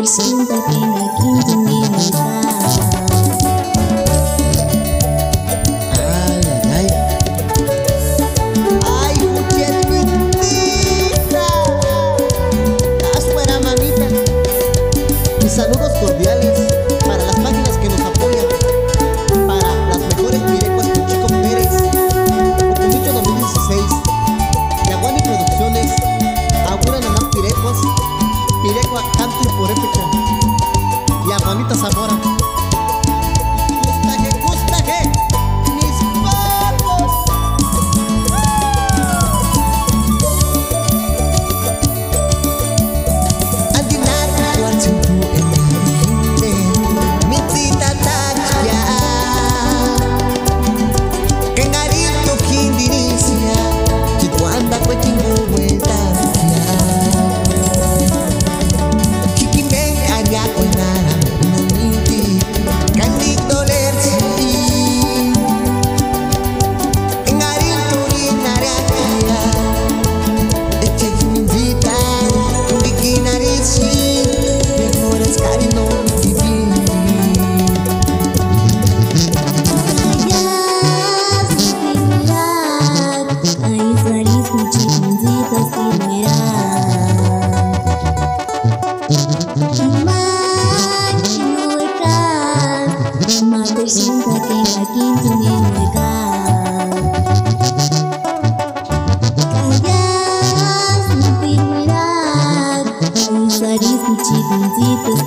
Cinta tenga quinto minesa. Ay, ay, ay. Ay, qué bonita. Estás fuera, mamita. Mis saludos cordiales para las páginas que nos apoyan, para las mejores pirecuas con Chico Pérez, Ocomicho 2016, Yaguani Producciones, Augura Nanam Pirecuas, Pirecua Canto y Purépecha, y a Juanita Zamora. Gustaje, mis papos. Andinar kuarcintu enarinde, mitita takia, kengarito kindiricia, chikwanda kwetingu wetakia. Cinta tenga quinto minesa. Callas no firmarás, ay saris mi chiquincitos